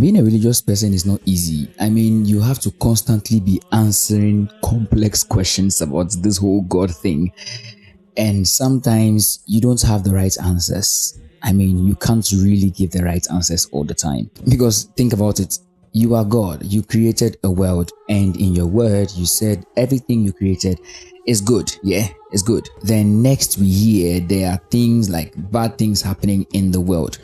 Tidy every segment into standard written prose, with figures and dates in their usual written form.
Being a religious person is not easy. I mean, you have to constantly be answering complex questions about this whole God thing. And sometimes you don't have the right answers. I mean, you can't really give the right answers all the time. Because think about it. You are God. You created a world. And in your word, you said everything you created is good. Yeah, it's good. Then next we hear there are things like bad things happening in the world.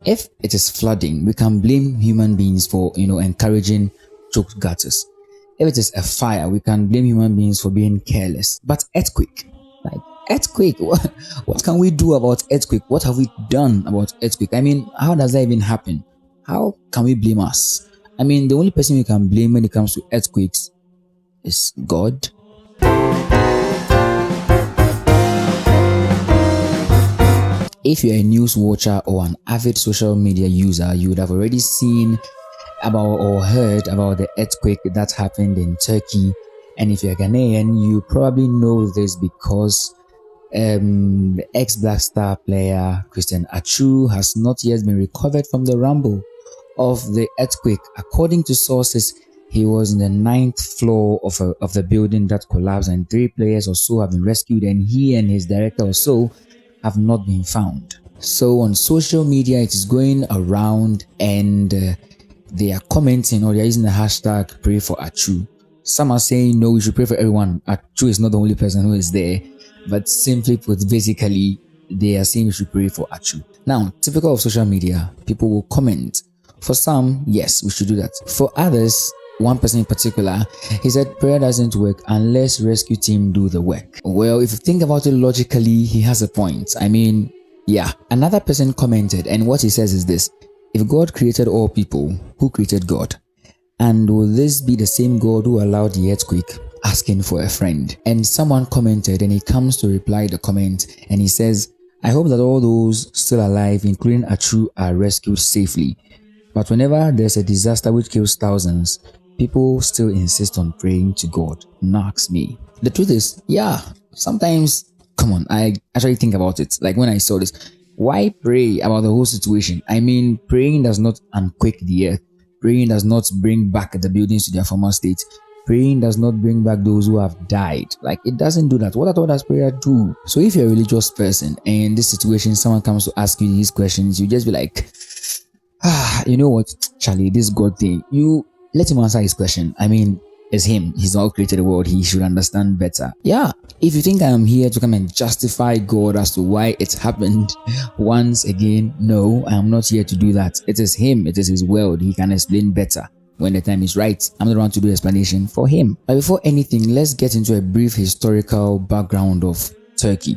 If it is flooding, we can blame human beings for, encouraging choked gutters. If it is a fire, we can blame human beings for being careless. But earthquake, what can we do about earthquake? What have we done about earthquake? I mean, how does that even happen? How can we blame us? I mean, the only person we can blame when it comes to earthquakes is God. If you're a news watcher or an avid social media user, you would have already seen about or heard about the earthquake that happened in Turkey. And if you're a Ghanaian, you probably know this because the ex-blackstar player Christian Atsu has not yet been recovered from the rumble of the earthquake. According to sources, he was in the 9th floor of the building that collapsed, and 3 players or so have been rescued, and he and his director or so have not been found. So on social media, it is going around, and they are commenting or they are using the hashtag pray for Atsu. Some are saying no, we should pray for everyone. Atsu is not the only person who is there, but simply put, basically they are saying we should pray for Atsu. Now, typical of social media, people will comment. For some, yes, we should do that. For others, one person in particular, he said prayer doesn't work unless rescue team do the work. Well, if you think about it logically, he has a point. I mean, yeah. Another person commented, and what he says is this: if God created all people, who created God? And will this be the same God who allowed the earthquake? Asking for a friend. And someone commented, and he comes to reply the comment, and he says, I hope that all those still alive, including Atsu, are rescued safely. But whenever there's a disaster which kills thousands, people still insist on praying to God. Knocks me. The truth is, yeah, sometimes, come on, I actually think about it. Like when I saw this, why pray about the whole situation? I mean, praying does not unquake the earth. Praying does not bring back the buildings to their former state. Praying does not bring back those who have died. Like, it doesn't do that. What at all does prayer do? So if you're a religious person and in this situation, someone comes to ask you these questions, you just be like, you know what, Charlie, this God thing, you let him answer his question. I mean, it's him. He's not created the world. He should understand better. Yeah. If you think I am here to come and justify God as to why it happened, once again, no, I am not here to do that. It is him. It is his world. He can explain better when the time is right. I'm not around to do explanation for him. But before anything, let's get into a brief historical background of Turkey.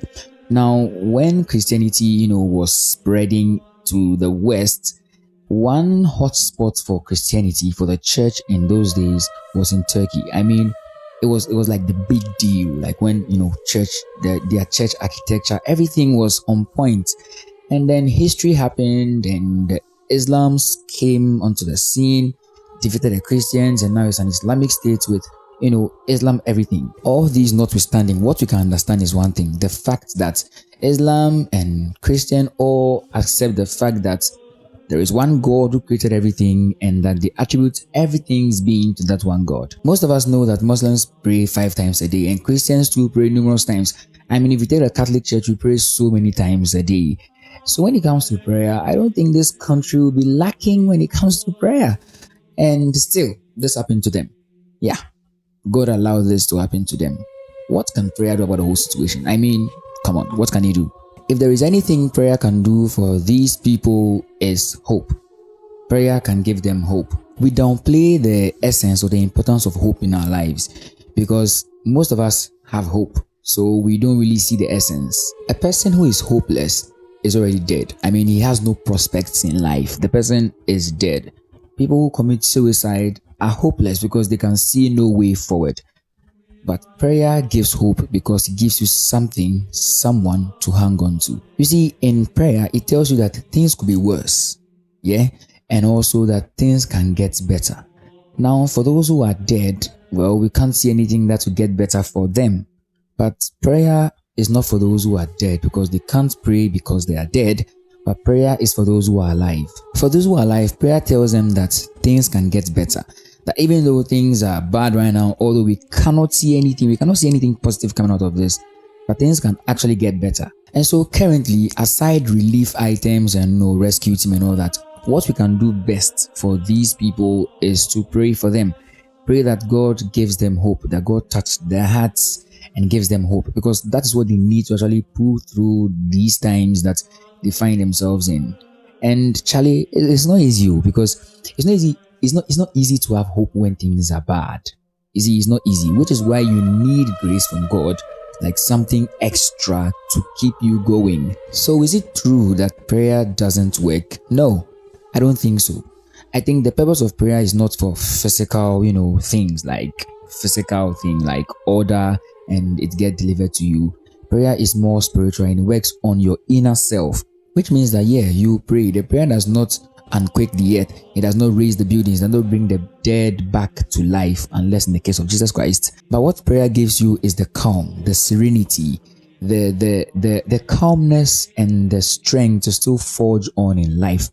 Now, when Christianity, was spreading to the West, one hotspot for Christianity, for the church in those days, was in Turkey. I mean, it was like the big deal. Like when, church, their church architecture, everything was on point. And then history happened and Islam came onto the scene, defeated the Christians, and now it's an Islamic state with, Islam, everything. All these notwithstanding, what we can understand is one thing: the fact that Islam and Christian all accept the fact that there is one God who created everything, and that they attribute everything's being to that one God. Most of us know that Muslims pray 5 times a day, and Christians too pray numerous times. I mean, if you take the Catholic Church, we pray so many times a day. So when it comes to prayer, I don't think this country will be lacking when it comes to prayer. And still, this happened to them. Yeah, God allowed this to happen to them. What can prayer do about the whole situation? I mean, come on, what can he do? If there is anything prayer can do for these people, is hope. Prayer can give them hope. We downplay the essence or the importance of hope in our lives because most of us have hope, so we don't really see the essence. A person who is hopeless is already dead. I mean, he has no prospects in life. The person is dead. People who commit suicide are hopeless because they can see no way forward. But prayer gives hope because it gives you something, someone to hang on to. You see, in prayer, it tells you that things could be worse. Yeah? And also that things can get better. Now, for those who are dead, well, we can't see anything that will get better for them. But prayer is not for those who are dead because they can't pray because they are dead. but prayer is for those who are alive. For those who are alive, prayer tells them that things can get better. That even though things are bad right now, although we cannot see anything positive coming out of this, but things can actually get better. And so currently, aside relief items and rescue team and all that, what we can do best for these people is to pray for them. Pray that God gives them hope, that God touches their hearts and gives them hope, because that is what they need to actually pull through these times that they find themselves in. And Charlie, it's not easy, because it's not easy. It's not easy to have hope when things are bad. It's not easy, which is why you need grace from God, like something extra to keep you going. So is it true that prayer doesn't work? No, I don't think so. I think the purpose of prayer is not for physical, things like order and it get delivered to you. Prayer is more spiritual and it works on your inner self, which means that you pray. The prayer does not unquake the earth. It does not raise the buildings, it does not bring the dead back to life, unless in the case of Jesus Christ. But what prayer gives you is the calm, the serenity, the calmness and the strength to still forge on in life.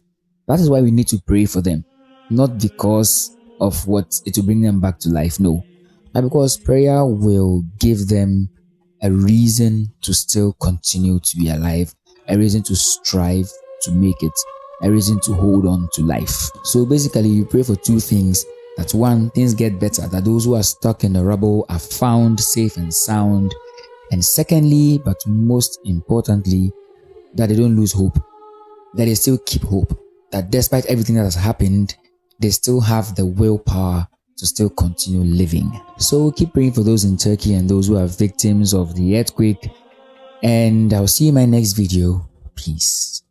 That is why we need to pray for them. Not because of what it will bring them back to life, no. But because prayer will give them a reason to still continue to be alive, a reason to strive to make it, a reason to hold on to life. So basically, you pray for two things. That one, things get better, that those who are stuck in the rubble are found safe and sound. And secondly, but most importantly, that they don't lose hope, that they still keep hope, that despite everything that has happened, they still have the willpower to still continue living. So keep praying for those in Turkey and those who are victims of the earthquake. And I'll see you in my next video. Peace.